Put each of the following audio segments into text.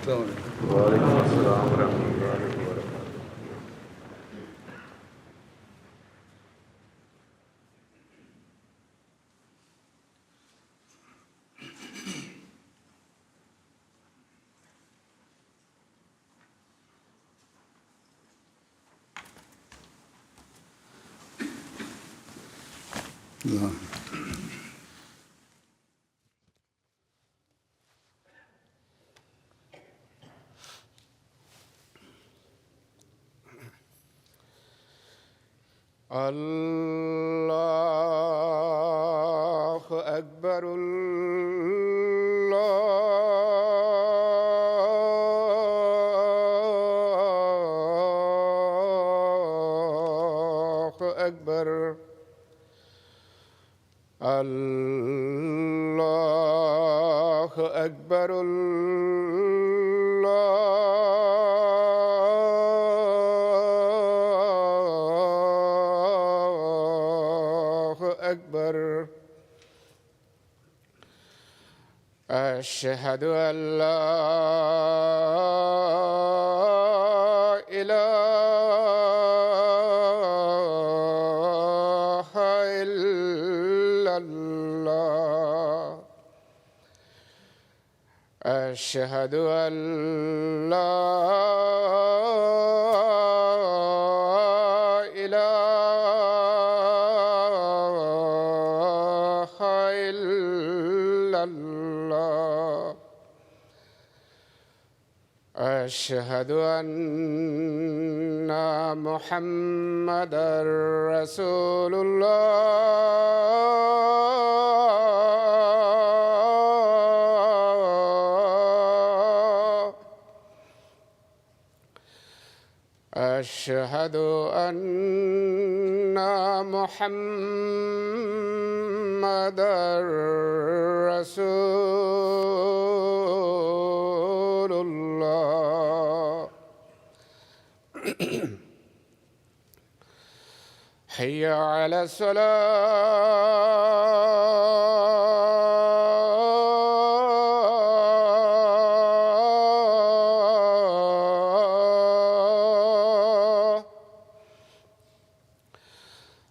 وعليكم السلام ورحمة الله وبركاته. الله أكبر الله أكبر الله أكبر الله أكبر. أشهد أن لا إله إلا الله. أشهد أن لا إله إلا الله. أشهد أن محمدًا رسول الله. أشهد أن محمدًا رسول الله. حي على الصلاة.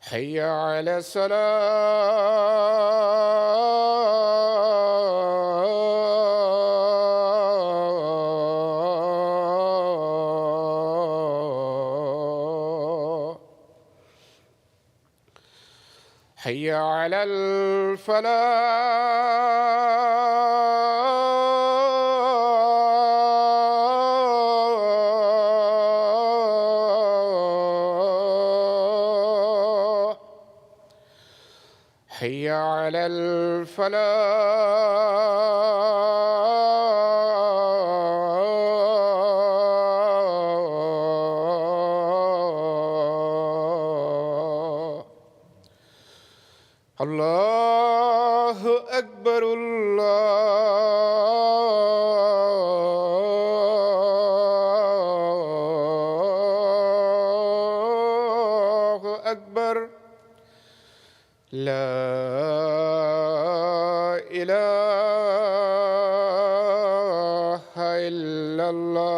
حي على الصلاة. حي على الفلاح. حي على الفلاح. الله أكبر الله أكبر. لا إله إلا الله.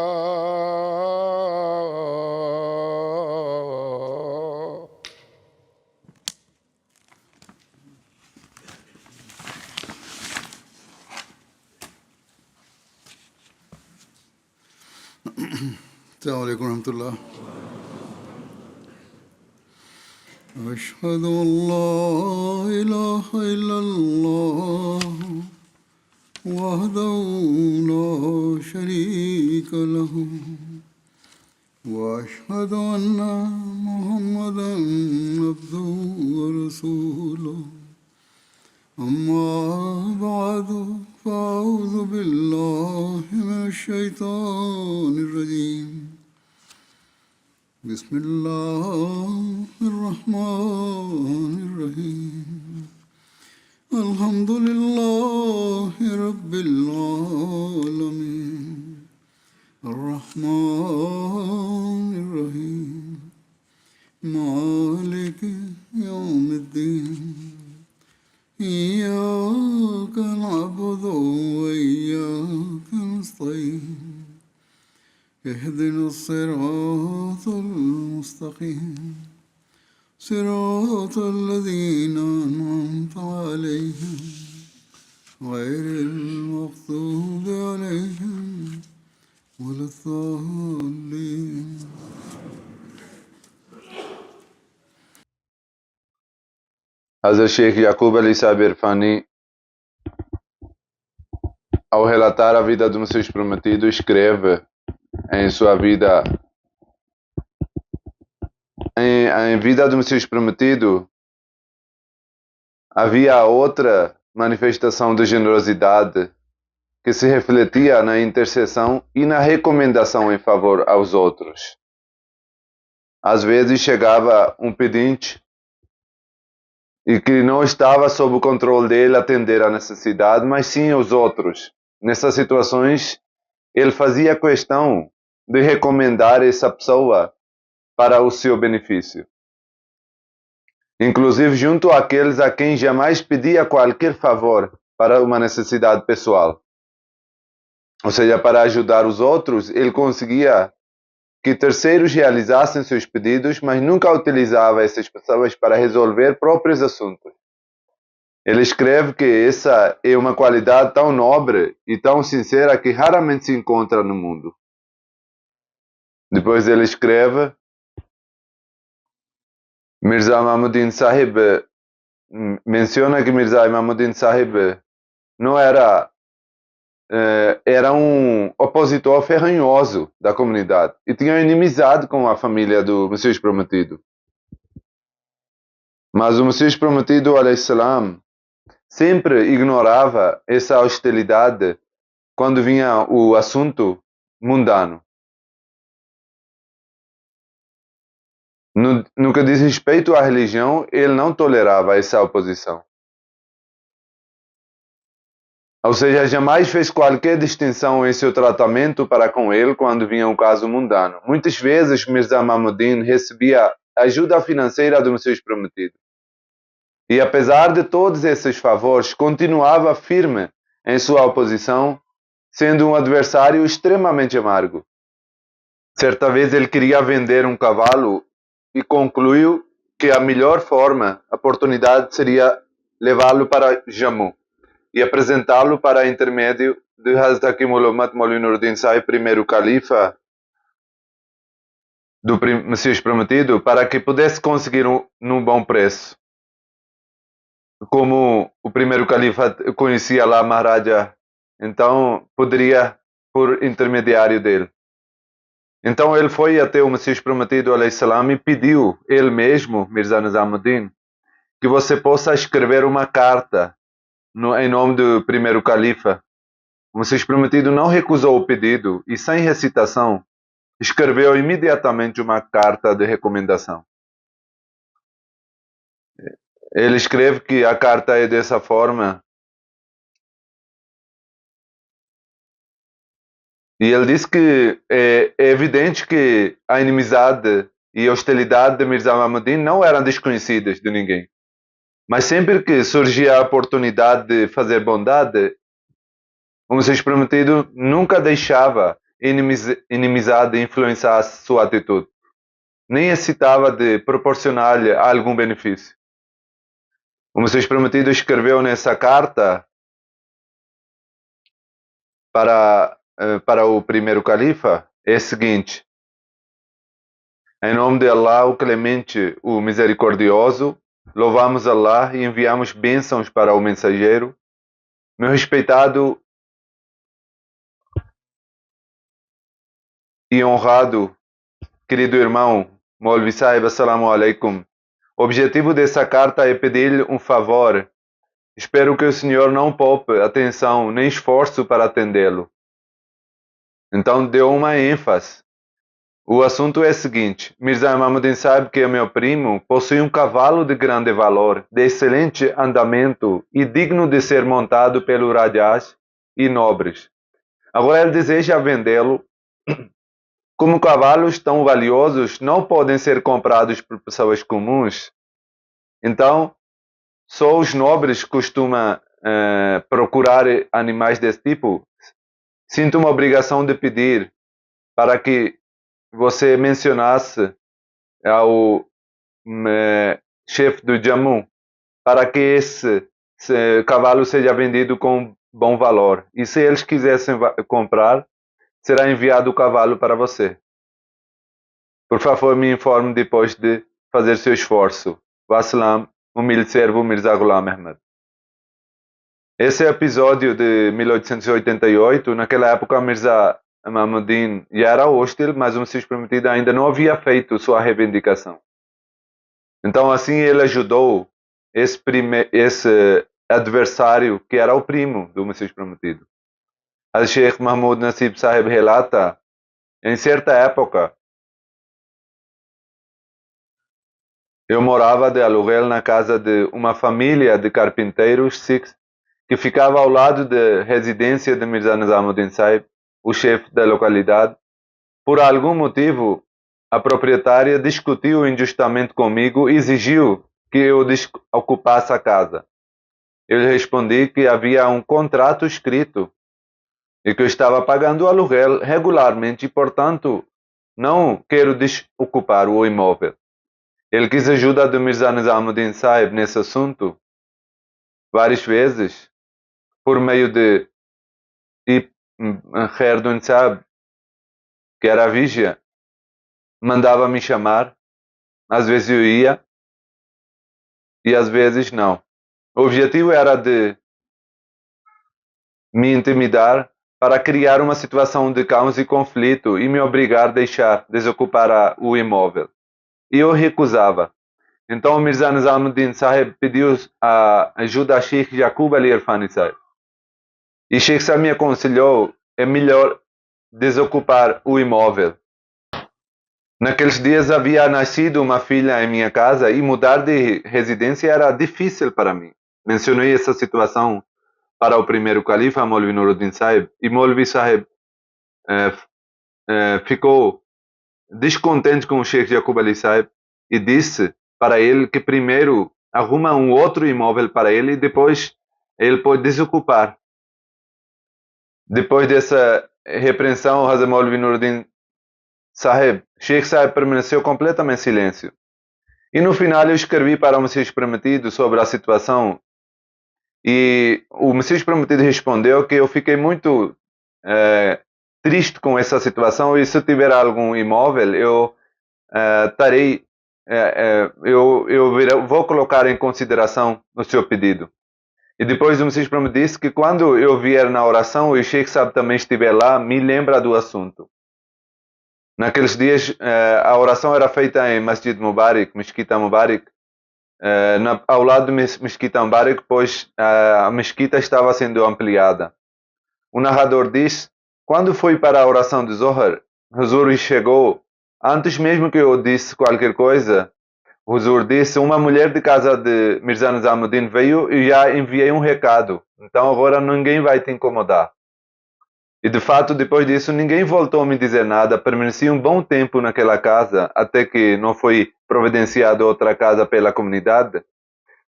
السلام عليكم ورحمة الله. أشهد أن لا إله إلا الله وحده لا شريك له وأشهد أن محمدا عبده ورسوله. أما بعد فأعوذ بالله من الشيطان الرجيم. بسم الله الرحمن الرحيم. الحمد لله رب العالمين الرحمن الرحيم مالك يوم الدين. إياك نعبد وإياك نستعين صراط الذين أنعمت عليهم غير المغضوب عليهم ولا الضالين. Hazrat Sheikh Yaqub Ali Sahib Irfani, ao relatar a vida do Messias Prometido, escreve em sua vida, em vida do Messias Prometido, havia outra manifestação de generosidade que se refletia na intercessão e na recomendação em favor aos outros. Às vezes chegava um pedinte e que não estava sob o controle dele atender a necessidade, mas sim os outros. Nessas situações, ele fazia questão de recomendar essa pessoa para o seu benefício. Inclusive junto àqueles a quem jamais pedia qualquer favor para uma necessidade pessoal. Ou seja, para ajudar os outros, ele conseguia que terceiros realizassem seus pedidos, mas nunca utilizava essas pessoas para resolver próprios assuntos. Ele escreve que essa é uma qualidade tão nobre e tão sincera que raramente se encontra no mundo. Depois ele escreve, Mirza Imamuddin Sahib menciona que Mirza Imamuddin Sahib não era um opositor ferranhoso da comunidade e tinha inimizade com a família do Messias Prometido. Mas o Messias Prometido, alayhi-salam, sempre ignorava essa hostilidade quando vinha o assunto mundano. No que diz respeito à religião, ele não tolerava essa oposição. Ou seja, jamais fez qualquer distinção em seu tratamento para com ele quando vinha um caso mundano. Muitas vezes Mirza Imamuddin recebia ajuda financeira do Messias Prometido. E apesar de todos esses favores, continuava firme em sua oposição, sendo um adversário extremamente amargo. Certa vez ele queria vender um cavalo e concluiu que a melhor oportunidade seria levá-lo para Jammu e apresentá-lo para intermédio de Hazrat Hakimul Ummat Maulvi Nuruddin Sahib, primeiro califa do Messias Prometido, para que pudesse conseguir num bom preço. Como o primeiro califa conhecia lá Maharaja, então poderia por intermediário dele. Então ele foi até o Messias Prometido alayhi-salam e pediu, ele mesmo, Mirza Nizamuddin, que você possa escrever uma carta em nome do primeiro califa. O Messias Prometido não recusou o pedido e, sem recitação, escreveu imediatamente uma carta de recomendação. Ele escreve que a carta é dessa forma. E ele diz que é evidente que a inimizade e a hostilidade de Mirza Imamuddin não eram desconhecidas de ninguém. Mas sempre que surgia a oportunidade de fazer bondade, o Messias Prometido nunca deixava inimizade influenciar sua atitude, nem hesitava de proporcionar-lhe algum benefício. O Messias Prometido escreveu nessa carta para o primeiro califa é o seguinte: em nome de Allah, o Clemente, o Misericordioso, louvamos Allah e enviamos bênçãos para o mensageiro. Meu respeitado e honrado querido irmão Maulvi Sahib, assalamu alaikum. O objetivo dessa carta é pedir-lhe um favor. Espero que o senhor não poupe atenção nem esforço para atendê-lo. Então deu uma ênfase. O assunto é o seguinte: Mirza Imamuddin Sahib, que é meu primo, possui um cavalo de grande valor, de excelente andamento e digno de ser montado pelo Rajas e nobres. Agora ele deseja vendê-lo. Como cavalos tão valiosos não podem ser comprados por pessoas comuns, então só os nobres costumam procurar animais desse tipo. Sinto uma obrigação de pedir para que você mencionasse ao chefe do Jammu, para que esse cavalo seja vendido com bom valor. E se eles quisessem comprar, será enviado o cavalo para você. Por favor, me informe depois de fazer seu esforço. Wassalam, humilde servo Mirza Ghulam Ahmad. Esse é o episódio de 1888. Naquela época, Mirza Mahmudin já era hostil, mas o Messias Prometido ainda não havia feito sua reivindicação. Então, assim, ele ajudou esse adversário que era o primo do Messias Prometido. Al-Sheikh Mahmud Nasib Sahib relata, em certa época, eu morava de aluguel na casa de uma família de carpinteiros Sikhs que ficava ao lado da residência de Mirza Nizamuddin Sahib, o chefe da localidade. Por algum motivo, a proprietária discutiu injustamente comigo e exigiu que eu ocupasse a casa. Eu lhe respondi que havia um contrato escrito e que eu estava pagando o aluguel regularmente e, portanto, não quero desocupar o imóvel. Ele quis ajuda do Mirza Nizamuddin Sahib nesse assunto várias vezes, por meio de Khairuddin Sahib, que era a vigia, mandava me chamar. Às vezes eu ia e às vezes não. O objetivo era de me intimidar para criar uma situação de caos e conflito e me obrigar a desocupar o imóvel. E eu recusava. Então o Mirza Nizamuddin Sahib pediu a ajuda a Sheikh Yaqub Ali Irfani Sahib. E Sheikh Sahib me aconselhou, é melhor desocupar o imóvel. Naqueles dias havia nascido uma filha em minha casa e mudar de residência era difícil para mim. Mencionei essa situação para o primeiro califa, Maulvi Nuruddin Sahib, e Maulvi Sahib ficou descontente com o Sheikh Yaqub Ali Sahib e disse para ele que primeiro arruma um outro imóvel para ele e depois ele pode desocupar. Depois dessa repreensão, Hazrat Maulvi Nuruddin Sahib, Sheikh Sahib permaneceu completamente em silêncio. E no final eu escrevi para o Messias Prometido sobre a situação e o Messias Prometido respondeu que eu fiquei muito triste com essa situação e se eu tiver algum imóvel eu vou colocar em consideração o seu pedido. E depois o Messias Prometido disse que quando eu vier na oração e o Sheikh Sahib também estiver lá, me lembra do assunto. Naqueles dias, a oração era feita em Masjid Mubarak, Mesquita Mubarak, ao lado de Mesquita Mubarak, pois a mesquita estava sendo ampliada. O narrador diz, quando fui para a oração de Zohar, Huzur chegou, antes mesmo que eu disse qualquer coisa, Huzur disse, uma mulher de casa de Mirza Nizamuddin veio e já enviei um recado, então agora ninguém vai te incomodar. E de fato, depois disso, ninguém voltou a me dizer nada. Permaneci um bom tempo naquela casa, até que não foi providenciada outra casa pela comunidade.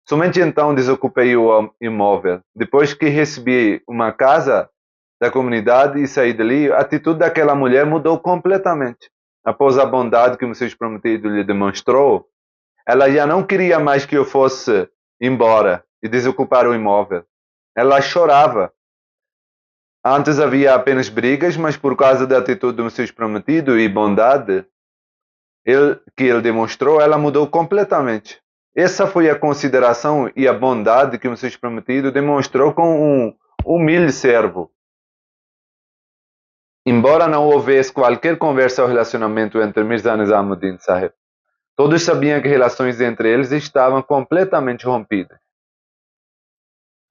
Somente então desocupei o imóvel. Depois que recebi uma casa da comunidade e saí dali, a atitude daquela mulher mudou completamente. Após a bondade que o Messias Prometido lhe demonstrou, ela já não queria mais que eu fosse embora e desocupar o imóvel. Ela chorava. Antes havia apenas brigas, mas por causa da atitude do Messias Prometido e bondade que ele demonstrou, ela mudou completamente. Essa foi a consideração e a bondade que o Messias Prometido demonstrou com um humilde servo. Embora não houvesse qualquer conversa ou relacionamento entre Mirza Nizamuddin Sahib, todos sabiam que relações entre eles estavam completamente rompidas.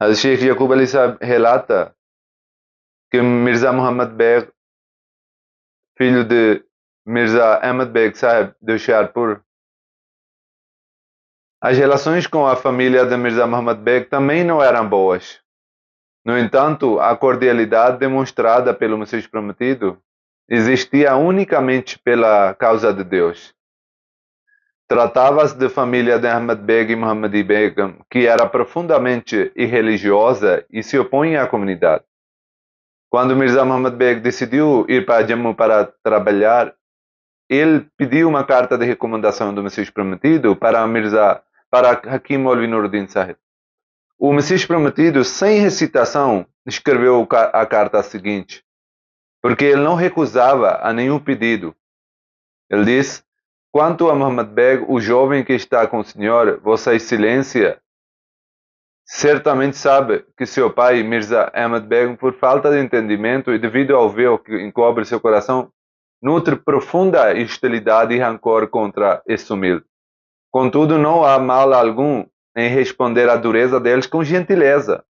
Al-Sheikh Yaqub Ali Sahib relata que Mirza Muhammad Beg, filho de Mirza Ahmad Beg Sahib de Hoshiarpur, as relações com a família de Mirza Muhammad Beg também não eram boas. No entanto, a cordialidade demonstrada pelo Messias Prometido existia unicamente pela causa de Deus. Tratava-se de família de Ahmad Beg e Muhammadi Begum, que era profundamente irreligiosa e se opunha à comunidade. Quando Mirza Muhammad Beg decidiu ir para Jammu para trabalhar, ele pediu uma carta de recomendação do Messias Prometido para Mirza para Hakim Maulvi Nuruddin Sahib. O Messias Prometido, sem hesitação, escreveu a carta seguinte, porque ele não recusava a nenhum pedido. Ele disse: quanto a Muhammad Beg, o jovem que está com o Senhor, Vossa Excelência certamente sabe que seu pai, Mirza Ahmad Beg, por falta de entendimento e devido ao véu que encobre seu coração, nutre profunda hostilidade e rancor contra esse humilde. Contudo, não há mal algum em responder à dureza deles com gentileza.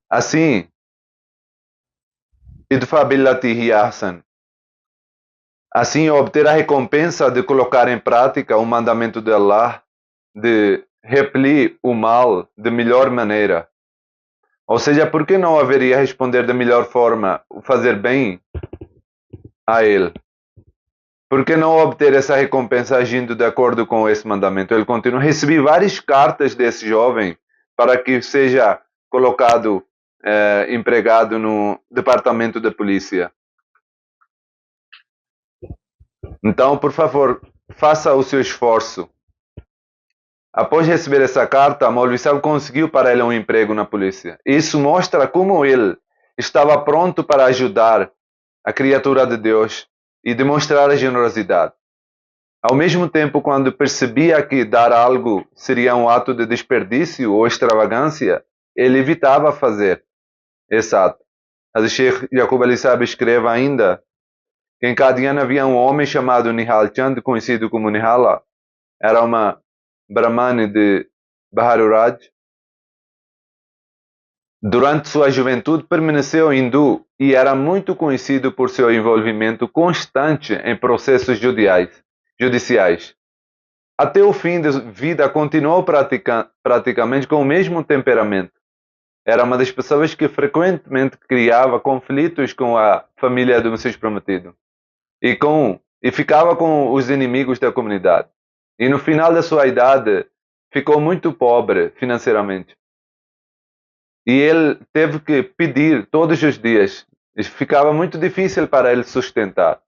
Assim, idfa billatihi ahsan. Assim, obter a recompensa de colocar em prática o mandamento de Allah, de repelir o mal de melhor maneira. Ou seja, por que não haveria responder de melhor forma, fazer bem a ele? Por que não obter essa recompensa agindo de acordo com esse mandamento? Ele continua: recebi várias cartas desse jovem para que seja colocado, empregado no departamento de polícia. Então, por favor, faça o seu esforço. Após receber essa carta, Maulvi Sahib conseguiu para ele um emprego na polícia. Isso mostra como ele estava pronto para ajudar a criatura de Deus e demonstrar a generosidade. Ao mesmo tempo, quando percebia que dar algo seria um ato de desperdício ou extravagância, ele evitava fazer esse ato. Mas Sheikh Yaqub Ali Sahib escreve ainda que em Qadian havia um homem chamado Nihal Chand, conhecido como Nihala. Era uma Brahmane de Baharuraj. Durante sua juventude permaneceu hindu e era muito conhecido por seu envolvimento constante em processos judiciais. Até o fim de vida continuou praticamente com o mesmo temperamento. Era uma das pessoas que frequentemente criava conflitos com a família do Messias Prometido e ficava com os inimigos da comunidade. E no final da sua idade ficou muito pobre financeiramente. E ele teve que pedir todos os dias. Ficava muito difícil para ele sustentar.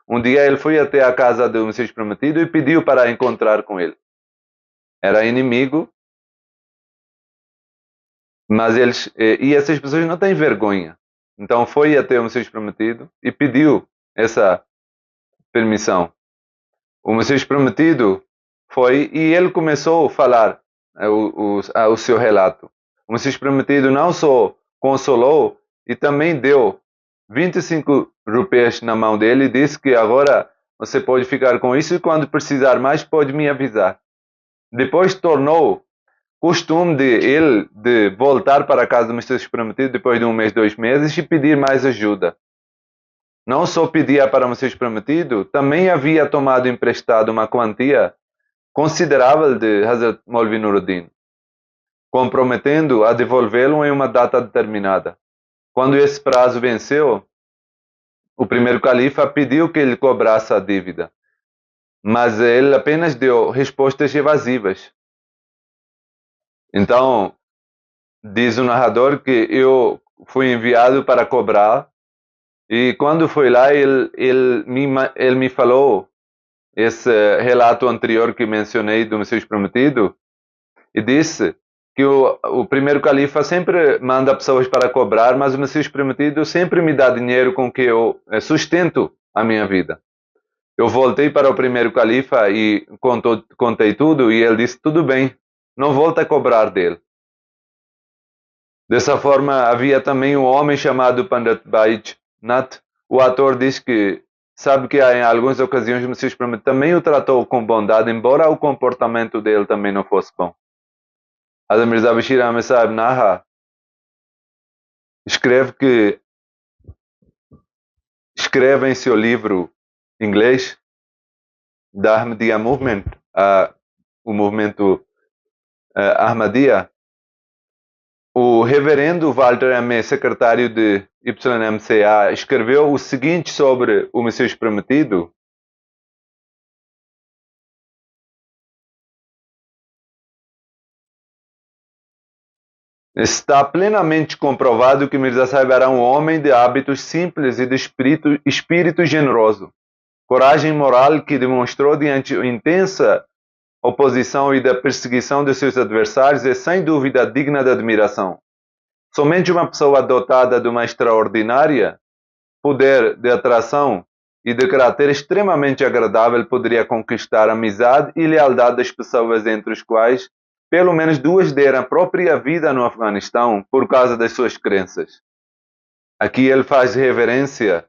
Um dia ele foi até a casa do Messias Prometido e pediu para encontrar com ele. Era inimigo, mas e essas pessoas não têm vergonha. Então foi até o Messias Prometido e pediu essa permissão. O Messias Prometido foi e ele começou a falar o seu relato. O Messias Prometido não só consolou e também deu 25 rupias na mão dele e disse que agora você pode ficar com isso e quando precisar mais pode me avisar. Depois tornou costume de voltar para a casa do Messias Prometido depois de 1 mês, 2 meses e pedir mais ajuda. Não só pedia para o Messias Prometido, também havia tomado emprestado uma quantia considerável de Hazrat Maulvi Nuruddin, comprometendo a devolvê-lo em uma data determinada. Quando esse prazo venceu, o primeiro califa pediu que ele cobrasse a dívida, mas ele apenas deu respostas evasivas. Então, diz o narrador que eu fui enviado para cobrar e quando foi lá ele me falou esse relato anterior que mencionei do Messias Prometido e disse que o primeiro califa sempre manda pessoas para cobrar, mas o Messias Prometido sempre me dá dinheiro com que eu sustento a minha vida. Eu voltei para o primeiro califa e contei tudo e ele disse, tudo bem, não volta a cobrar dele. Dessa forma, havia também um homem chamado Pandit Baijnath. O ator diz que sabe que em algumas ocasiões o Messias Prometido também o tratou com bondade, embora o comportamento dele também não fosse bom. Hazrat Mirza Bashir Ahmed Sahib narra, escreve em seu livro inglês, da Ahmadiyya Movement, o movimento Ahmadiyya, o reverendo Walter M., secretário de YMCA, escreveu o seguinte sobre o Messias Prometido. Está plenamente comprovado que Mirza Sahib era um homem de hábitos simples e de espírito generoso. Coragem moral que demonstrou diante intensa oposição e da perseguição de seus adversários é sem dúvida digna de admiração. Somente uma pessoa dotada de uma extraordinária poder de atração e de caráter extremamente agradável poderia conquistar a amizade e lealdade das pessoas entre as quais pelo menos duas deram a própria vida no Afeganistão por causa das suas crenças. Aqui ele faz referência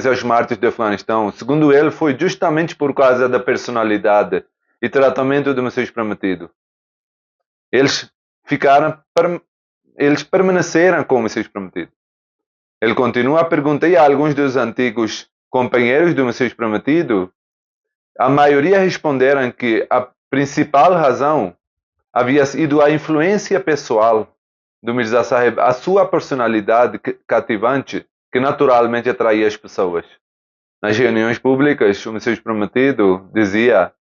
aos mártires do Afeganistão. Segundo ele, foi justamente por causa da personalidade e tratamento do Messias prometido. Eles permaneceram com o Messias prometido. Ele continua a perguntar a alguns dos antigos companheiros do Messias prometido. A maioria responderam que a principal razão havia sido a influência pessoal do Mirza Sahib, a sua personalidade cativante, que naturalmente atraía as pessoas. Nas reuniões públicas, o Messias prometido dizia: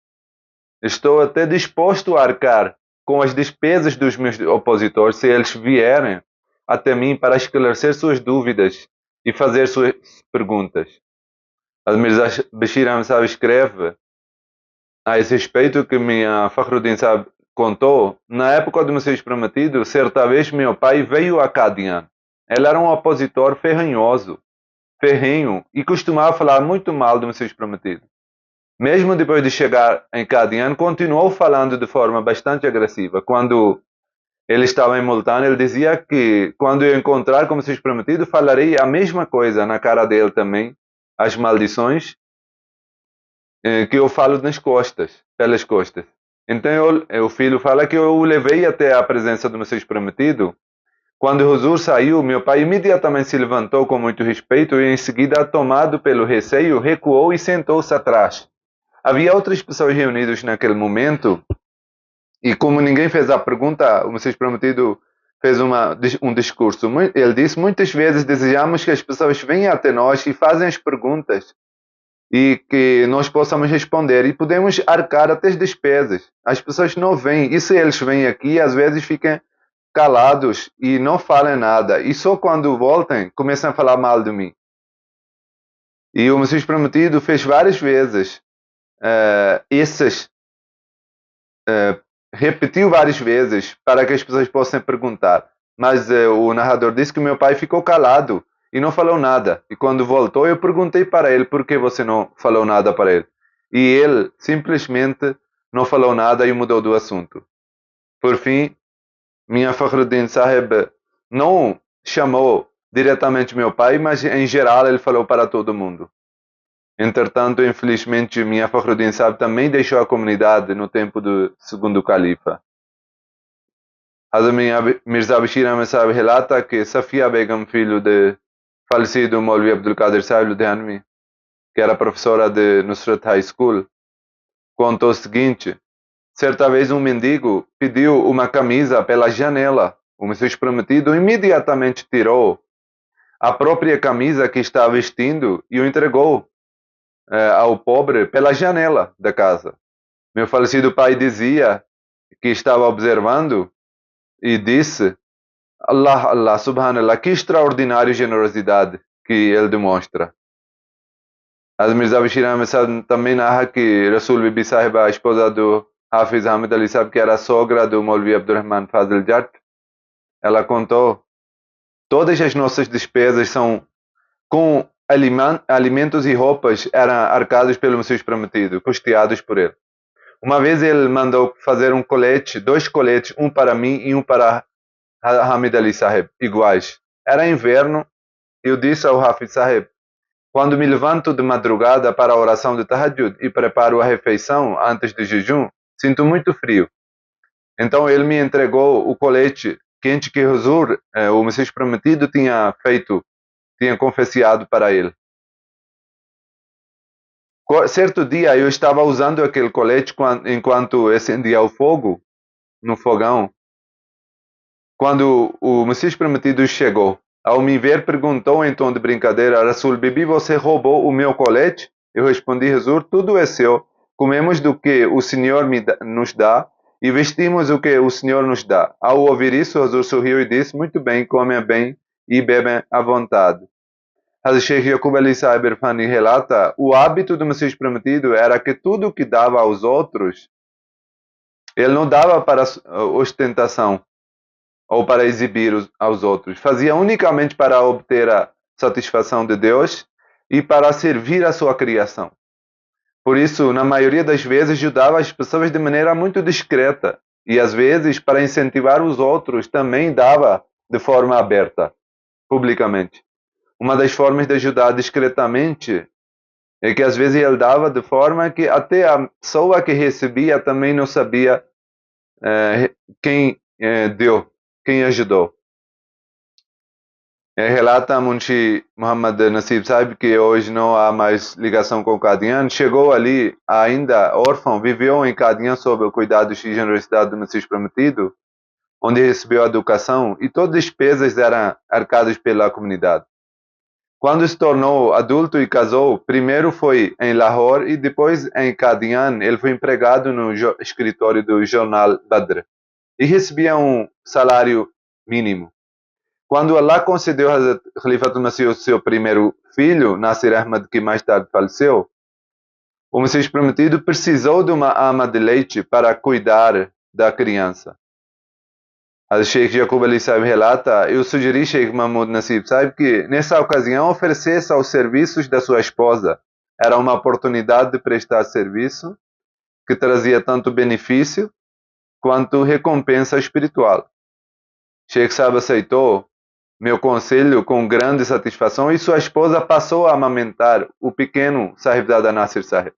estou até disposto a arcar com as despesas dos meus opositores se eles vierem até mim para esclarecer suas dúvidas e fazer suas perguntas. Mirza Bashir Ahmad Sahib escreve a esse respeito que minha Fakhruddin Sahib contou: na época do Messias prometido, certa vez meu pai veio a Qadian. Ele era um opositor ferrenho e costumava falar muito mal do Messias prometido. Mesmo depois de chegar em Qadian, continuou falando de forma bastante agressiva. Quando ele estava em Multan, ele dizia que quando eu encontrar com o Messias prometido, falarei a mesma coisa na cara dele também, as maldições que eu falo pelas costas. Então o filho fala que eu o levei até a presença do Messias prometido. Quando o Huzur saiu, meu pai imediatamente se levantou com muito respeito e em seguida, tomado pelo receio, recuou e sentou-se atrás. Havia outras pessoas reunidas naquele momento e como ninguém fez a pergunta, o Messias prometido fez um discurso. Ele disse: muitas vezes desejamos que as pessoas venham até nós e façam as perguntas e que nós possamos responder e podemos arcar até as despesas. As pessoas não vêm, e se eles vêm aqui, às vezes ficam calados e não falam nada, e só quando voltem começam a falar mal de mim. E o Messias prometido fez várias vezes repetiu várias vezes para que as pessoas possam perguntar, mas o narrador disse que meu pai ficou calado e não falou nada. E quando voltou, eu perguntei para ele por que você não falou nada para ele. E ele simplesmente não falou nada e mudou do assunto. Por fim, minha Fakhruddin Sahib não chamou diretamente meu pai, mas em geral ele falou para todo mundo. Entretanto, infelizmente, minha Fakhruddin Sahib também deixou a comunidade no tempo do segundo califa. Hazrat Mirza Bashir Ahmad Sahib relata que Safia Begum, filho de falecido Maulvi Abdul Qadir Sahib Ludhianvi, que era professora de Nusrat High School, contou o seguinte: certa vez um mendigo pediu uma camisa pela janela. O Messias prometido imediatamente tirou a própria camisa que estava vestindo e o entregou ao pobre pela janela da casa. Meu falecido pai dizia que estava observando e disse: Allah, subhanallah, que extraordinária generosidade que ele demonstra. Hazrat Mirza Bashir Ahmad Sahib também narra que Rasul Bibi Sahib, a esposa do Hafiz Ahmed Ali Sahib, que era a sogra do Maulvi Abdurrahman Fazl Jat, ela contou: todas as nossas despesas são com alimentos e roupas eram arcados pelo Messias prometido, custeados por ele. Uma vez ele mandou fazer dois coletes, um para mim e um para Hamid Ali Sahib, iguais. Era inverno e eu disse ao Hafiz Sahib: quando me levanto de madrugada para a oração de Tahajjud e preparo a refeição antes do jejum, sinto muito frio. Então ele me entregou o colete quente que Huzur, o Messias prometido, tinha confeciado para ele. Certo dia eu estava usando aquele colete enquanto acendia o fogo no fogão. Quando o Messias prometido chegou, ao me ver, perguntou em tom de brincadeira: Rasul Bibi, você roubou o meu colete? Eu respondi: Huzur, tudo é seu. Comemos do que o Senhor nos dá e vestimos o que o Senhor nos dá. Ao ouvir isso, Huzur sorriu e disse: muito bem, comem bem e bebem à vontade. Hazrat Sheikh Yaqub Ali Sahib Irfani relata: o hábito do Messias prometido era que tudo o que dava aos outros Ele não dava para ostentação ou para exibir aos outros. Fazia unicamente para obter a satisfação de Deus e para servir a sua criação. Por isso, na maioria das vezes, ajudava as pessoas de maneira muito discreta e, às vezes, para incentivar os outros, também dava de forma aberta, publicamente. Uma das formas de ajudar discretamente é que, às vezes, ele dava de forma que até a pessoa que recebia também não sabia quem deu, quem ajudou. Relata Munshi Muhammad Nasib Sahib que hoje não há mais ligação com Qadian. Chegou ali ainda órfão, viveu em Qadian sob o cuidado e generosidade do Messias Prometido, onde recebeu a educação e todas as despesas eram arcadas pela comunidade. Quando se tornou adulto e casou, primeiro foi em Lahore e depois em Qadian, ele foi empregado no escritório do jornal Badr e recebia um salário mínimo. Quando Allah concedeu a Hazrat Khalifatul Masih o seu primeiro filho, Nasir Ahmad, que mais tarde faleceu, o Messias Prometido precisou de uma ama de leite para cuidar da criança. A Sheikh Yaqub Ali Sahib relata, eu sugeri Sheikh Mahmoud Nasib Sahib que, nessa ocasião, oferecesse aos serviços da sua esposa. Era uma oportunidade de prestar serviço que trazia tanto benefício quanto recompensa espiritual. Sheikh Sahib aceitou meu conselho com grande satisfação e sua esposa passou a amamentar o pequeno Sahibzada Nasir Sahib.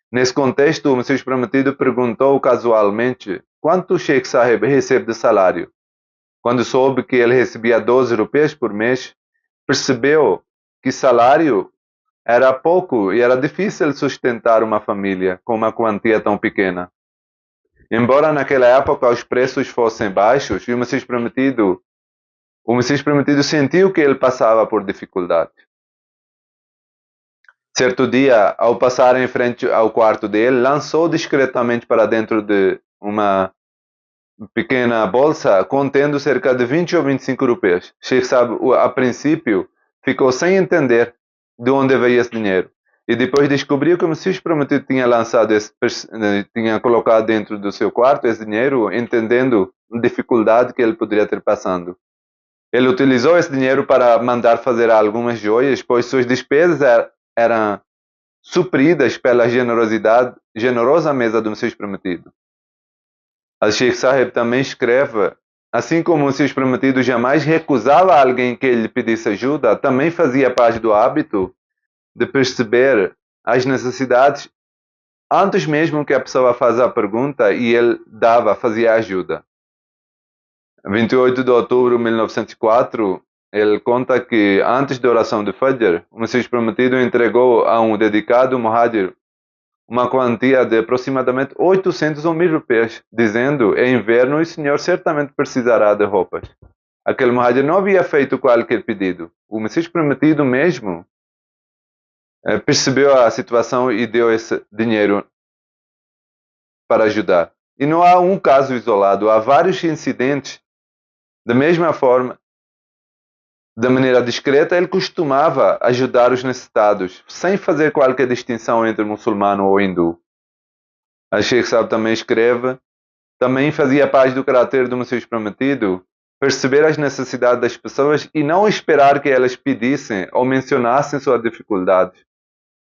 Nesse contexto, o Messias Prometido perguntou casualmente quanto o Sheikh Sahib recebe de salário. Quando soube que ele recebia 12 rupias por mês, percebeu que salário era pouco e era difícil sustentar uma família com uma quantia tão pequena. Embora naquela época os preços fossem baixos e o Messias Prometido sentiu que ele passava por dificuldade. Certo dia, ao passar em frente ao quarto dele, lançou discretamente para dentro de uma pequena bolsa contendo cerca de 20 ou 25 rupias. Sheikh Sahib, a princípio, ficou sem entender de onde veio esse dinheiro. E depois descobriu que o Messias Prometido tinha colocado dentro do seu quarto esse dinheiro, entendendo a dificuldade que ele poderia ter passando. Ele utilizou esse dinheiro para mandar fazer algumas joias, pois suas despesas eram supridas pela generosa mesa do Messias Prometido. Al-Sheikh Sahib também escreve, assim como o Messias Prometido jamais recusava alguém que lhe pedisse ajuda, também fazia parte do hábito de perceber as necessidades antes mesmo que a pessoa faça a pergunta e ele fazia ajuda. 28 de outubro de 1904, ele conta que antes da oração de Fajr, o Messias Prometido entregou a um dedicado muhajir uma quantia de aproximadamente 800 ou 1000 rupias, dizendo, é inverno e o senhor certamente precisará de roupas. Aquele muhajir não havia feito qualquer pedido. O Messias Prometido mesmo percebeu a situação e deu esse dinheiro para ajudar. E não há um caso isolado, há vários incidentes. Da mesma forma, de maneira discreta, ele costumava ajudar os necessitados, sem fazer qualquer distinção entre muçulmano ou hindu. A Sheikh Sahib também escreve, também fazia parte do caráter do Messias Prometido, perceber as necessidades das pessoas e não esperar que elas pedissem ou mencionassem suas dificuldades.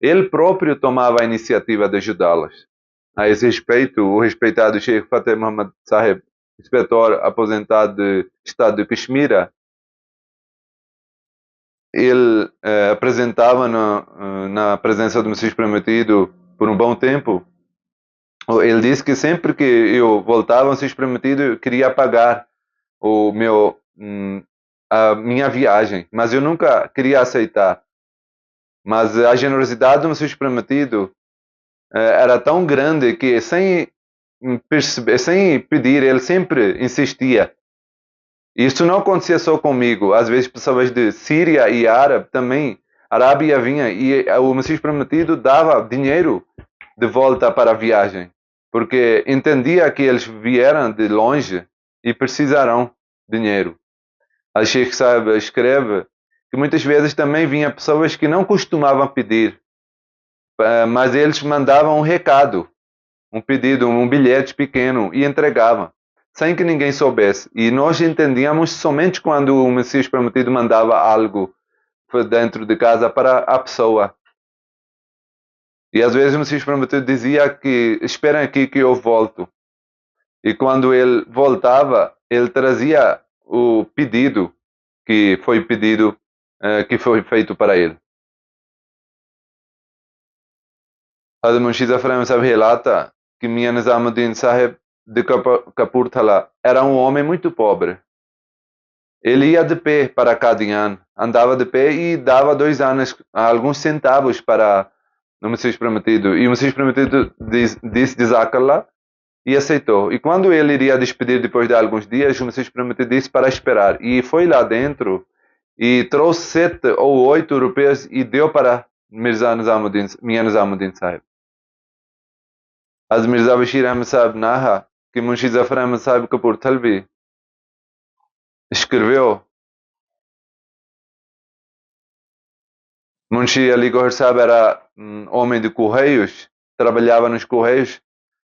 Ele próprio tomava a iniciativa de ajudá-las. A esse respeito, o respeitado Sheikh Fateh Muhammad Sahib, inspetor aposentado do estado de Kashmir, ele apresentava na presença do Messias Prometido por um bom tempo. Ele disse que sempre que eu voltava ao Messias Prometido, eu queria pagar a minha viagem, mas eu nunca queria aceitar. Mas a generosidade do Messias Prometido era tão grande que sem pedir, ele sempre insistia. Isso não acontecia só comigo. Às vezes pessoas de Síria e Árabe também, Arábia vinha e o Messias Prometido dava dinheiro de volta para a viagem, porque entendia que eles vieram de longe e precisarão de dinheiro. A Sheikh Sahib escreve que muitas vezes também vinha pessoas que não costumavam pedir, mas eles mandavam um recado um pedido, um bilhete pequeno e entregava, sem que ninguém soubesse. E nós entendíamos somente quando o Messias Prometido mandava algo dentro de casa para a pessoa. E às vezes o Messias Prometido dizia que esperem aqui que eu volto. E quando ele voltava, ele trazia o pedido que foi pedido, que foi feito para ele. Hazrat Munshi Zafar Sahib relata que Mian Nizamuddin Sahib de Kapurthala era um homem muito pobre. Ele ia de pé para Qadian, andava de pé e dava 2 anos, alguns centavos para o Messias Prometido. E o Messias Prometido disse Jazakallah e aceitou. E quando ele iria despedir depois de alguns dias, o Messias Prometido disse para esperar. E foi lá dentro e trouxe 7 ou 8 europeus e deu para Mirza Nizamuddin, Mian Nizamuddin Sahib. As Mirza Bashir Ahmed Sahib narra que Munshi Zafar Ahmed Sahib Kapurthalvi escreveu. Munshi Ali Gohar Sahib era homem de correios, trabalhava nos correios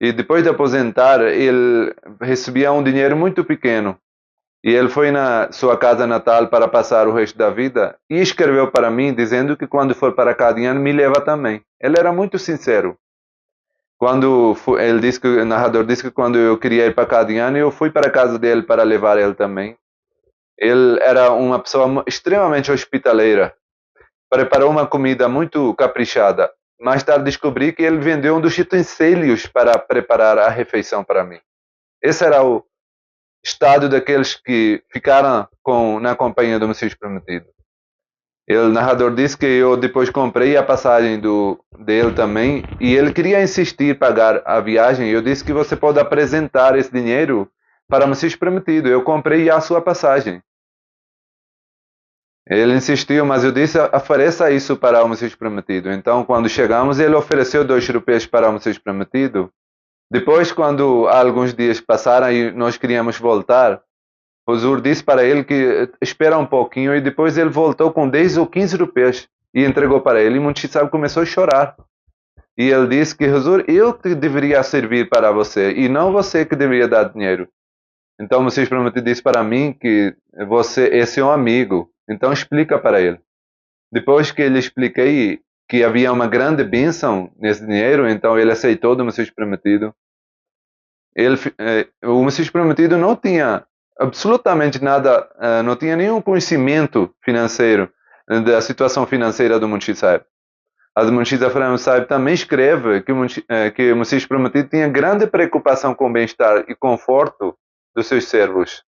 e depois de aposentar ele recebia um dinheiro muito pequeno e ele foi na sua casa natal para passar o resto da vida e escreveu para mim dizendo que quando for para Qadian me leva também. Ele era muito sincero. Quando ele disse que, o narrador disse que quando eu queria ir para Qadian eu fui para a casa dele para levar ele também. Ele era uma pessoa extremamente hospitaleira. Preparou uma comida muito caprichada. Mais tarde descobri que ele vendeu um dos utensílios para preparar a refeição para mim. Esse era o estado daqueles que ficaram na companhia do Messias Prometido. O narrador disse que eu depois comprei a passagem dele também e ele queria insistir em pagar a viagem. Eu disse que você pode apresentar esse dinheiro para o Messias Prometido. Eu comprei a sua passagem. Ele insistiu, mas eu disse, ofereça isso para o Messias Prometido. Então, quando chegamos, ele ofereceu 2 rupias para o Messias Prometido. Depois, quando alguns dias passaram e nós queríamos voltar, o Huzur disse para ele que espera um pouquinho e depois ele voltou com 10 ou 15 rupias e entregou para ele. E Munshi Sahib começou a chorar. E ele disse que, Huzur, eu que deveria servir para você e não você que deveria dar dinheiro. Então, o Messias Prometido disse para mim que esse é um amigo. Então explica para ele. Depois que ele expliquei que havia uma grande bênção nesse dinheiro, então ele aceitou do Messias Prometido. O Messias Prometido não tinha absolutamente nada, não tinha nenhum conhecimento financeiro da situação financeira do Munshi Sahib. As Munshi Zafar Ahmed Sahib também escreve que o Messias Prometido tinha grande preocupação com o bem-estar e conforto dos seus servos.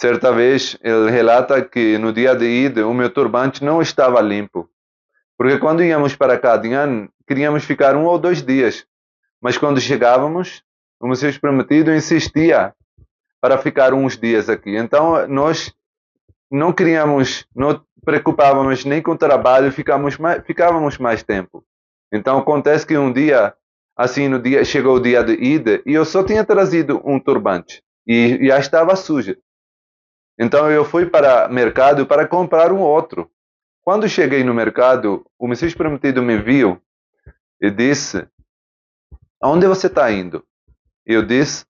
Certa vez, ele relata que no dia de Eid, o meu turbante não estava limpo. Porque quando íamos para Qadian, queríamos ficar 1 ou 2 dias. Mas quando chegávamos, o Messias Prometido insistia para ficar uns dias aqui. Então, nós não preocupávamos nem com o trabalho, ficávamos mais tempo. Então, acontece que um dia, assim, chegou o dia de Eid, e eu só tinha trazido um turbante. E já estava sujo. Então eu fui para o mercado para comprar um outro. Quando cheguei no mercado, o Messias Prometido me viu e disse, aonde você está indo? Eu disse,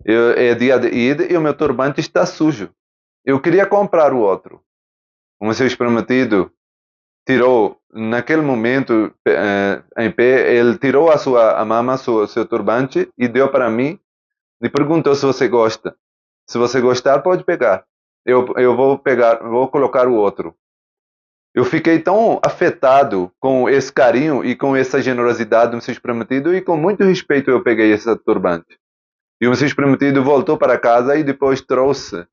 é dia de Eid e o meu turbante está sujo. Eu queria comprar o outro. O Messias Prometido tirou, naquele momento, em pé, ele tirou a mama, seu turbante e deu para mim e perguntou se você gosta. Se você gostar, pode pegar. Eu vou colocar o outro. Eu fiquei tão afetado com esse carinho e com essa generosidade do Messias Prometido e com muito respeito eu peguei esse turbante. E o Messias Prometido voltou para casa e depois trouxe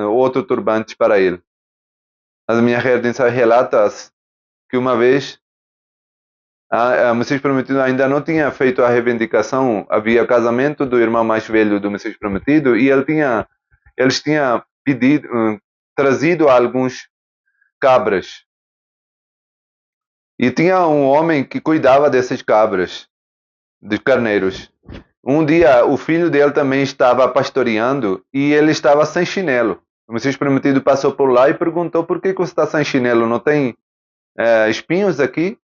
outro turbante para ele. A minha redenção relata que uma vez o Messias Prometido ainda não tinha feito a reivindicação, havia o casamento do irmão mais velho do Messias Prometido e eles tinham trazido alguns cabras. E tinha um homem que cuidava dessas cabras, de carneiros. Um dia o filho dele também estava pastoreando e ele estava sem chinelo. O Messias Prometido passou por lá e perguntou por que você está sem chinelo? Não tem espinhos aqui?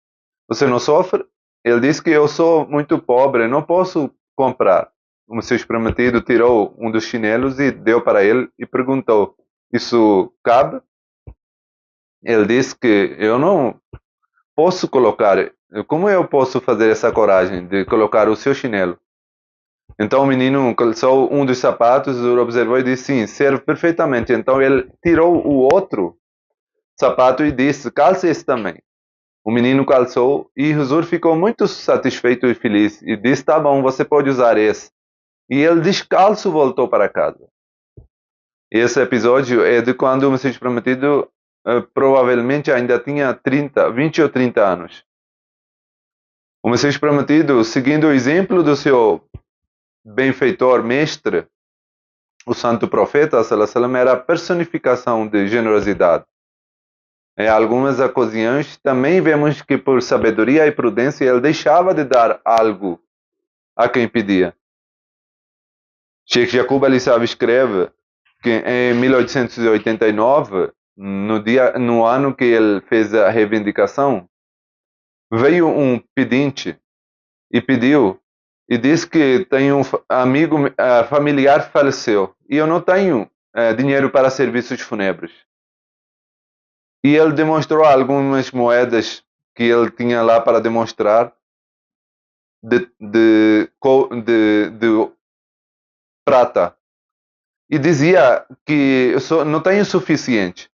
Você não sofre? ele disse que eu sou muito pobre, não posso comprar. O Messias prometido tirou um dos chinelos e deu para ele e perguntou: isso cabe? Ele disse que eu não posso colocar. Como eu posso fazer essa coragem de colocar o seu chinelo? Então o menino calçou um dos sapatos, observou e disse: sim, serve perfeitamente. Então ele tirou o outro sapato e disse: calce esse também. O menino calçou e Huzur ficou muito satisfeito e feliz e disse: tá bom, você pode usar esse. E ele descalço voltou para casa. Esse episódio é de quando o Messias prometido provavelmente ainda tinha 20 ou 30 anos. O Messias prometido, seguindo o exemplo do seu benfeitor mestre, o santo profeta, era a personificação de generosidade. Em algumas ocasiões, também vemos que por sabedoria e prudência ele deixava de dar algo a quem pedia. Sheikh Yaqub Ali-Saab escreve que em 1889, no ano que ele fez a reivindicação, veio um pedinte e pediu e disse que tem um amigo familiar faleceu e eu não tenho dinheiro para serviços fúnebres. E ele demonstrou algumas moedas que ele tinha lá para demonstrar de prata. E dizia que eu não tenho suficiente.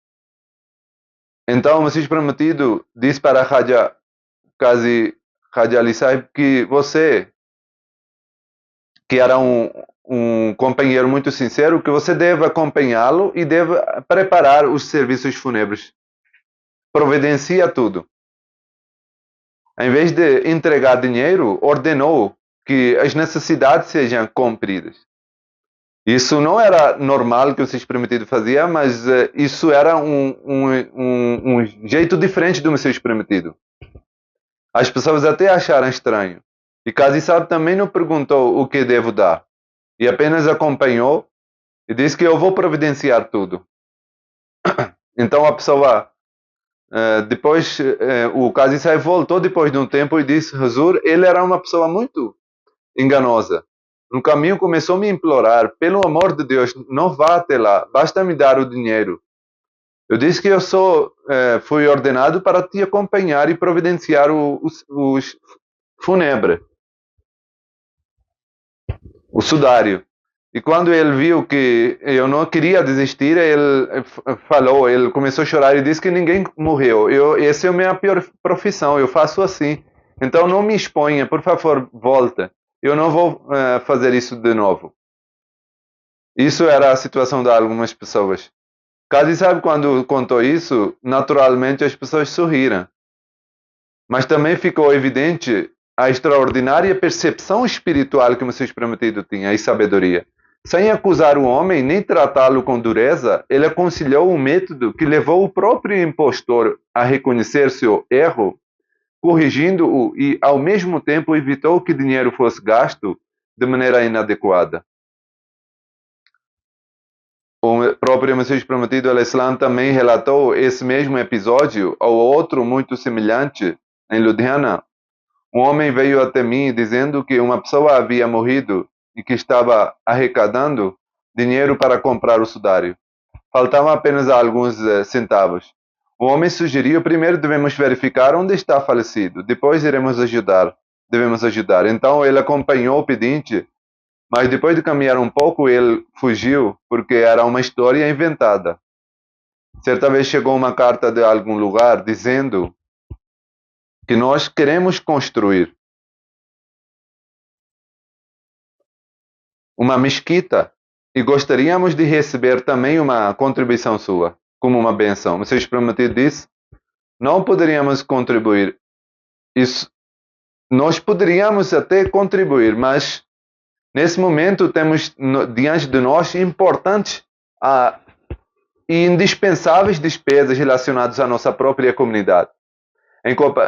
Então o Messias prometido disse para Haja Ali Saib que você, que era um companheiro muito sincero, que você deve acompanhá-lo e deve preparar os serviços fúnebres. Providencia tudo. Em vez de entregar dinheiro, ordenou que as necessidades sejam cumpridas. Isso não era normal que o Messias prometido fazia, mas isso era um jeito diferente do Messias prometido. As pessoas até acharam estranho. E Qazi Saab também não perguntou o que devo dar. E apenas acompanhou e disse que eu vou providenciar tudo. Então a pessoa, depois, o Qazi Saab voltou depois de um tempo e disse: Huzur, ele era uma pessoa muito enganosa. No caminho começou a me implorar: pelo amor de Deus, não vá até lá, basta me dar o dinheiro. Eu disse que eu fui ordenado para te acompanhar e providenciar os fúnebre, o sudário. E quando ele viu que eu não queria desistir, ele começou a chorar e disse que ninguém morreu. Essa é a minha pior profissão, eu faço assim. Então não me exponha, por favor, volta. Eu não vou fazer isso de novo. Isso era a situação de algumas pessoas. Qazi Saab, quando contou isso, naturalmente as pessoas sorriram. Mas também ficou evidente a extraordinária percepção espiritual que o Messias prometido tinha e sabedoria. Sem acusar o homem nem tratá-lo com dureza, ele aconselhou um método que levou o próprio impostor a reconhecer seu erro, corrigindo-o e, ao mesmo tempo, evitou que dinheiro fosse gasto de maneira inadequada. O próprio Messias prometido al-Islam também relatou esse mesmo episódio ao outro muito semelhante em Ludhiana. Um homem veio até mim dizendo que uma pessoa havia morrido e que estava arrecadando dinheiro para comprar o sudário. Faltavam apenas alguns centavos. O homem sugeriu: primeiro devemos verificar onde está falecido, depois devemos ajudar. Então ele acompanhou o pedinte, mas depois de caminhar um pouco ele fugiu porque era uma história inventada. Certa vez chegou uma carta de algum lugar dizendo que nós queremos construir uma mesquita e gostaríamos de receber também uma contribuição sua, como uma benção. O Messias prometido disse: não poderíamos contribuir. Isso, nós poderíamos até contribuir, mas nesse momento temos diante de nós importantes e indispensáveis despesas relacionadas à nossa própria comunidade.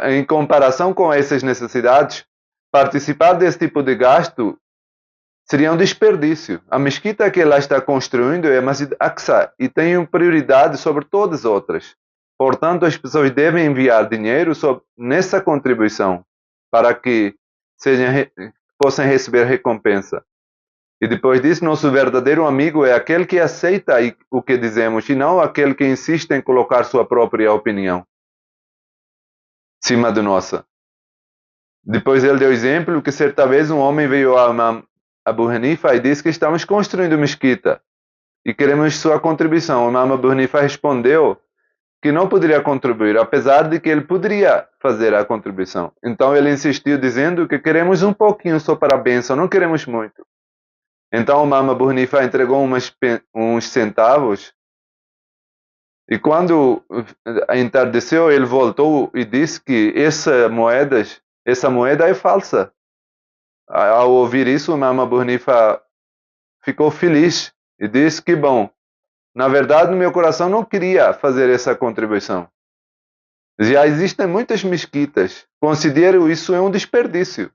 Em comparação com essas necessidades, participar desse tipo de gasto seria um desperdício. A mesquita que ela está construindo é a Masjid Aqsa e tem prioridade sobre todas as outras. Portanto, as pessoas devem enviar dinheiro nessa contribuição. para que possam receber recompensa. E depois disso, nosso verdadeiro amigo é aquele que aceita o que dizemos e não aquele que insiste em colocar sua própria opinião acima da nossa. Depois ele deu exemplo que certa vez um homem veio a Imam Abu Hanifa e disse que estamos construindo mesquita e queremos sua contribuição. O Imam Abu Hanifa respondeu que não poderia contribuir, apesar de que ele poderia fazer a contribuição. Então ele insistiu dizendo que queremos um pouquinho só para a bênção, não queremos muito. Então o Imam Abu Hanifa entregou uns centavos e quando entardeceu ele voltou e disse que essa moeda é falsa. Ao ouvir isso, o Imam Abu Hanifa ficou feliz e disse que bom. Na verdade, no meu coração não queria fazer essa contribuição. Já existem muitas mesquitas. Considero isso um desperdício.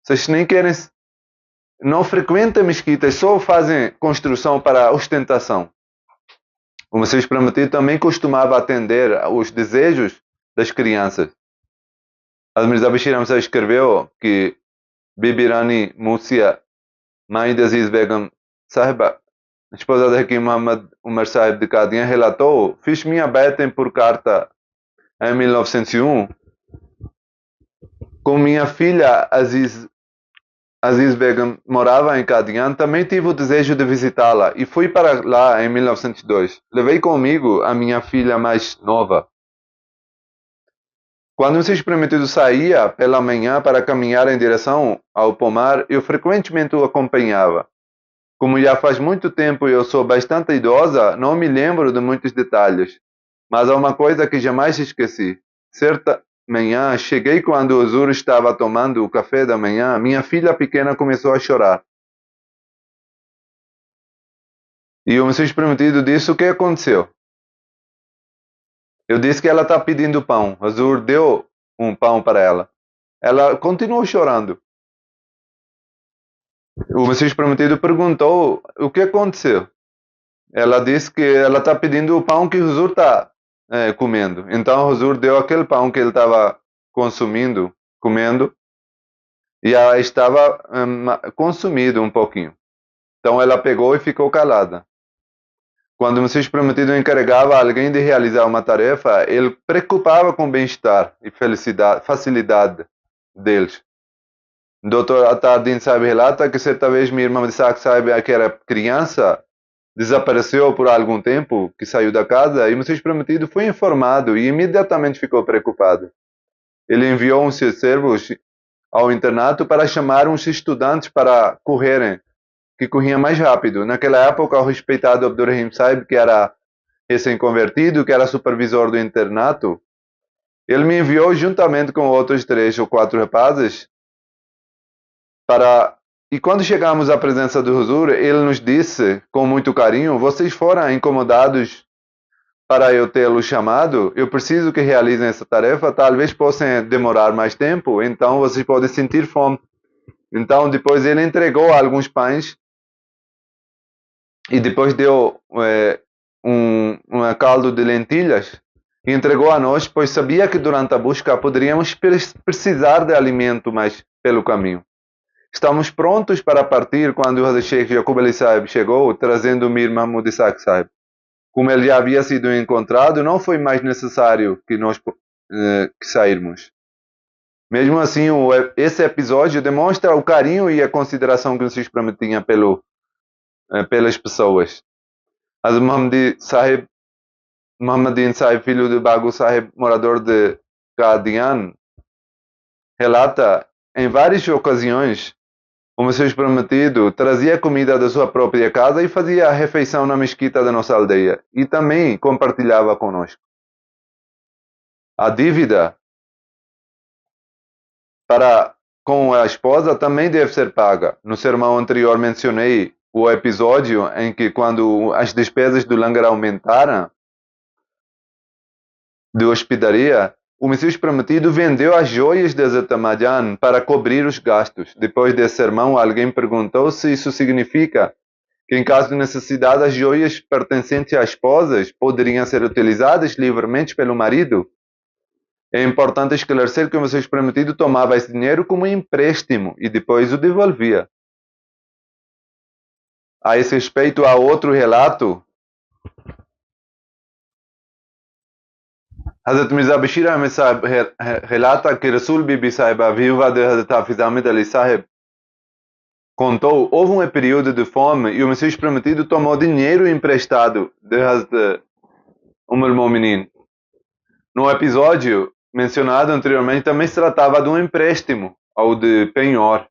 Vocês nem querem, não frequentam mesquitas, só fazem construção para ostentação. O Messias Prometido também costumava atender os desejos das crianças. Mirza Bashir Ahmad escreveu que Bibi Rani Musia, mãe de Aziz Begum Sahiba, esposa de Hakim Muhammad Umar Sahib de Qadian, relatou: fiz minha bai'at por carta em 1901 com minha filha Aziz Begum, morava em Qadian. Também tive o desejo de visitá-la e fui para lá em 1902. Levei comigo a minha filha mais nova. Quando o Messias Prometido saía pela manhã para caminhar em direção ao pomar, eu frequentemente o acompanhava. Como já faz muito tempo e eu sou bastante idosa, não me lembro de muitos detalhes. Mas há uma coisa que jamais esqueci. Certa manhã, cheguei quando o Zur estava tomando o café da manhã. Minha filha pequena começou a chorar. E o Messias Prometido disse: o que aconteceu? Eu disse que ela está pedindo pão. O Zur deu um pão para ela. Ela continuou chorando. O Messias Prometido perguntou o que aconteceu. Ela disse que ela está pedindo o pão que o Huzur está comendo. Então o Huzur deu aquele pão que ele estava comendo, e ela estava consumido um pouquinho. Então ela pegou e ficou calada. Quando o Messias Prometido encarregava alguém de realizar uma tarefa, ele preocupava com o bem-estar e facilidade deles. Dr. Atardin Sahib relata que certa vez minha irmã Isaac Sahib, que era criança, desapareceu por algum tempo, que saiu da casa, e o Messias Prometido foi informado e imediatamente ficou preocupado. Ele enviou uns seus servos ao internato para chamar uns estudantes para que corriam mais rápido. Naquela época, o respeitado Abdurrahim Sahib, que era recém-convertido, que era supervisor do internato, ele me enviou juntamente com outros 3 ou 4 rapazes E quando chegamos à presença do Huzur, ele nos disse com muito carinho: vocês foram incomodados para eu tê-los chamado? Eu preciso que realizem essa tarefa, talvez possam demorar mais tempo, então vocês podem sentir fome. Então depois ele entregou alguns pães e depois deu um caldo de lentilhas e entregou a nós, pois sabia que durante a busca poderíamos precisar de alimento mais pelo caminho. Estamos prontos para partir quando o Hazrat Sheikh Yaqub Ali Sahib chegou, trazendo Mir Mahmud Isaac Sahib. Como ele já havia sido encontrado, não foi mais necessário que nós sairmos. Mesmo assim, esse episódio demonstra o carinho e a consideração que o Messias tinha pelas pessoas. Hazrat Muhammadin Sahib, filho de Bagu Sahib, morador de Qadian, relata em várias ocasiões o Messias Prometido trazia comida da sua própria casa e fazia a refeição na mesquita da nossa aldeia. E também compartilhava conosco. A dívida com a esposa também deve ser paga. No sermão anterior mencionei o episódio em que, quando as despesas do langar aumentaram, de hospedaria, o Messias Prometido vendeu as joias de Hazrat Ahmadjan para cobrir os gastos. Depois desse sermão, alguém perguntou se isso significa que, em caso de necessidade, as joias pertencentes às esposas poderiam ser utilizadas livremente pelo marido. É importante esclarecer que o Messias prometido tomava esse dinheiro como empréstimo e depois o devolvia. A esse respeito, há outro relato. Hazrat Mirza Bashir Ahmed Sahib relata que Rasul Bibi Sahib, a viúva de Hazrat Hafiz Ahmed Ali Sahib, contou: houve um período de fome e o Messias prometido tomou dinheiro emprestado de Hazrat al-Mu'minin. No episódio mencionado anteriormente, também se tratava de um empréstimo ou de penhor.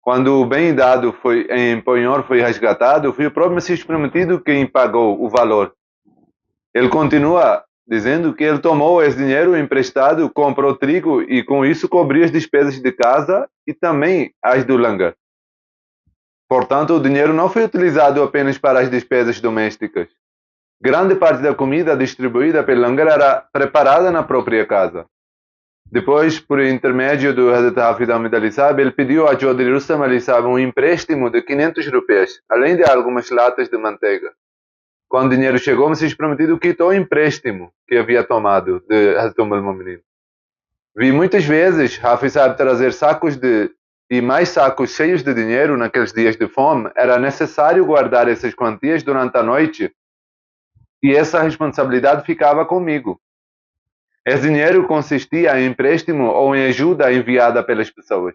Quando o bem dado em penhor foi resgatado, foi o próprio Messias prometido quem pagou o valor. Ele continua dizendo que ele tomou esse dinheiro emprestado, comprou trigo e com isso cobriu as despesas de casa e também as do langar. Portanto, o dinheiro não foi utilizado apenas para as despesas domésticas. Grande parte da comida distribuída pelo langar era preparada na própria casa. Depois, por intermédio do Hazrat Hafiz Ahmed Ali Sahib, ele pediu a Chaudhry Rustam Ali Sahib um empréstimo de 500 rupias, além de algumas latas de manteiga. Quando o dinheiro chegou, o Messias prometido quitou o empréstimo que havia tomado de Hazrat al-Mu'minin. Vi muitas vezes Hafiz Sahib trazer sacos e mais sacos cheios de dinheiro naqueles dias de fome. Era necessário guardar essas quantias durante a noite e essa responsabilidade ficava comigo. Esse dinheiro consistia em empréstimo ou em ajuda enviada pelas pessoas.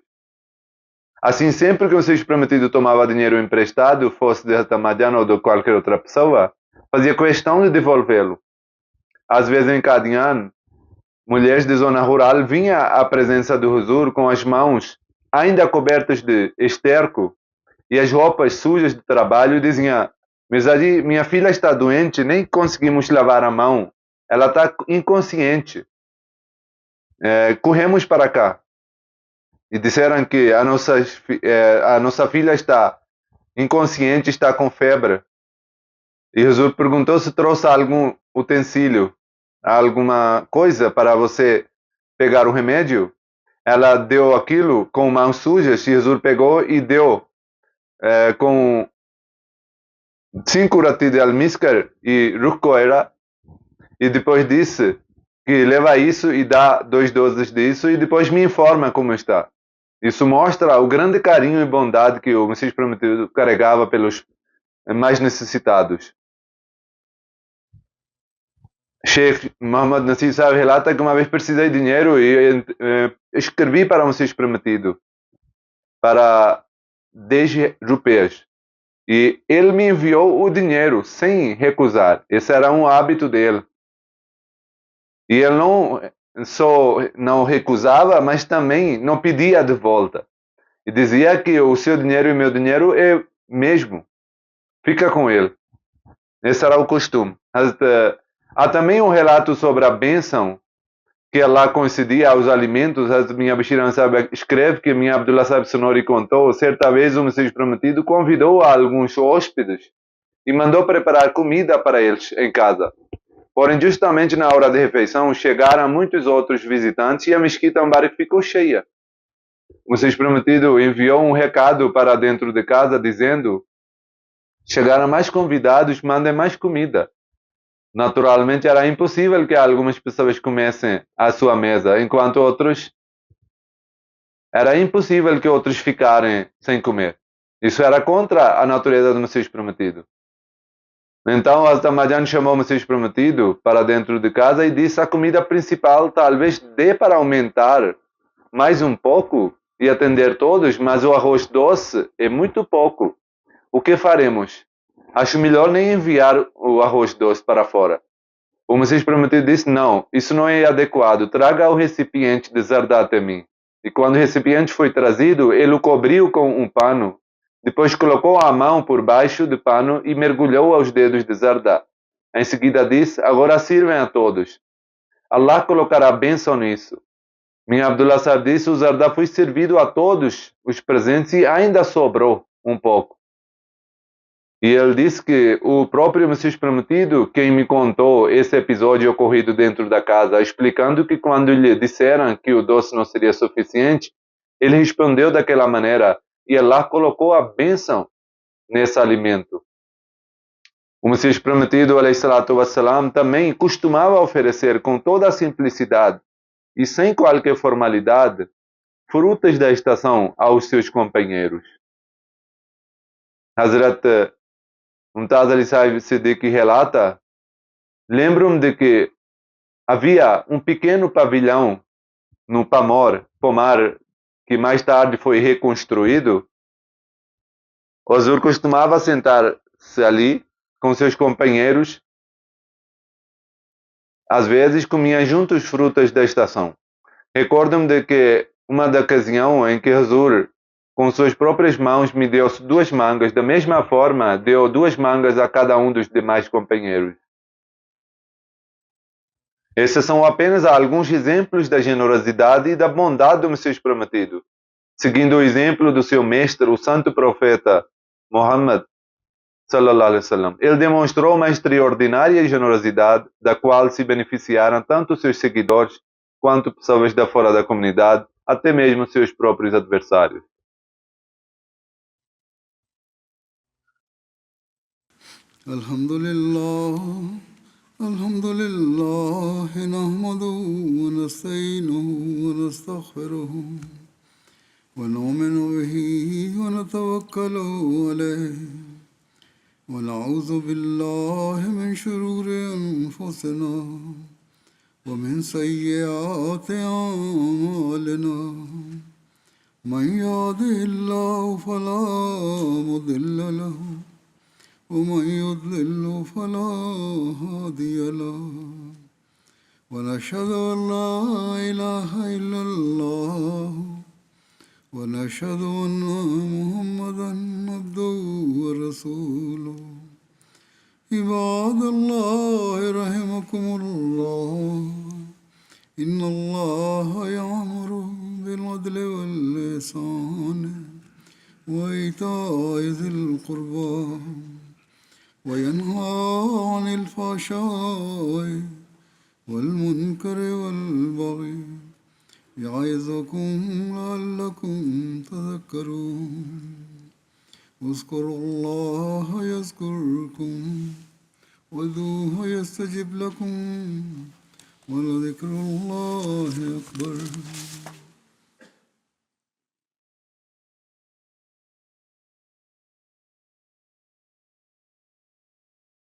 Assim, sempre que o Messias prometido tomava dinheiro emprestado, fosse de Ahmadiana ou de qualquer outra pessoa, fazia questão de devolvê-lo. Às vezes, em Qadian, mulheres de zona rural vinham à presença do Huzur com as mãos ainda cobertas de esterco e as roupas sujas de trabalho e diziam: Mirzaji, minha filha está doente, nem conseguimos lavar a mão. Ela está inconsciente. Corremos para cá. E disseram que a nossa filha está inconsciente, está com febre. E Jesus perguntou se trouxe algum utensílio, alguma coisa para você pegar o remédio. Ela deu aquilo com mãos sujas. E Jesus pegou e deu com 5 rati de almíscar e rucoira. E depois disse que leva isso e dá 2 doses disso e depois me informa como está. Isso mostra o grande carinho e bondade que o Messias prometido carregava pelos mais necessitados. Sheikh Muhammad Nasir Sahib relata que uma vez precisei de dinheiro e escrevi para o Messias prometido para 10 rupias. E ele me enviou o dinheiro sem recusar. Esse era um hábito dele. E ele não só não recusava, mas também não pedia de volta. E dizia que o seu dinheiro e o meu dinheiro é mesmo. Fica com ele. Esse era o costume. Há também um relato sobre a bênção que Allah concedia aos alimentos. Minha Bashir Sahib escreve que minha Abdullah Sahib Sonori contou, certa vez o Messias prometido convidou alguns hóspedes e mandou preparar comida para eles em casa. Porém, justamente na hora da refeição, chegaram muitos outros visitantes e a mesquita Ambarik ficou cheia. O Messias prometido enviou um recado para dentro de casa dizendo: chegaram mais convidados, mandem mais comida. Naturalmente, era impossível que algumas pessoas comessem à sua mesa, enquanto outros... Era impossível que outros ficarem sem comer. Isso era contra a natureza do Messias prometido. Então, Hazrat Ahmadian chamou o Messias prometido para dentro de casa e disse: a comida principal talvez dê para aumentar mais um pouco e atender todos, mas o arroz doce é muito pouco. O que faremos? Acho melhor nem enviar o arroz doce para fora. O Messias prometido disse: não, isso não é adequado. Traga o recipiente de zarda até mim. E quando o recipiente foi trazido, ele o cobriu com um pano. Depois colocou a mão por baixo do pano e mergulhou aos dedos de zarda. Em seguida disse: agora sirvem a todos. Allah colocará bênção nisso. Minha Abdullah Sahib disse: o zarda foi servido a todos os presentes e ainda sobrou um pouco. E ele disse que o próprio Messias prometido quem me contou esse episódio ocorrido dentro da casa, explicando que quando lhe disseram que o doce não seria suficiente, ele respondeu daquela maneira e Allah colocou a bênção nesse alimento. O Messias prometido, alayhi salatu wassalam, também costumava oferecer com toda a simplicidade e sem qualquer formalidade frutas da estação aos seus companheiros. Hazrat Mumtaz Ali Sahib Siddiq relata: lembro-me de que havia um pequeno pavilhão no pomar que mais tarde foi reconstruído. O Hazur costumava sentar-se ali com seus companheiros. Às vezes comia juntos frutas da estação. Recordo-me de que uma da ocasião em que Hazur, com suas próprias mãos, me deu 2 mangas, da mesma forma deu 2 mangas a cada um dos demais companheiros. Esses são apenas alguns exemplos da generosidade e da bondade do Messias prometido. Seguindo o exemplo do seu mestre, o santo profeta Muhammad sallallahu alaihi wasallam, ele demonstrou uma extraordinária generosidade da qual se beneficiaram tanto seus seguidores quanto pessoas da fora da comunidade, até mesmo seus próprios adversários. الحمد لله نحمده ونستعينه ونستغفره ونؤمن به ونتوكل عليه ونعوذ بالله من شرور أنفسنا ومن سيئات أعمالنا من يهده الله فلا مضل له ومن يضلل فلا هادي له ونشهد أن لا إله إلا الله ونشهد أن محمدا عبده ورسوله عباد الله رحمكم الله إن الله يأمر بالعدل والإحسان وإيتاء ذي القربى وينهى عن الفحشاء والمنكر والبغي يعظكم لعلكم تذكرون اذكروا الله يذكركم وادعوه يستجب لكم ولذكر الله أكبر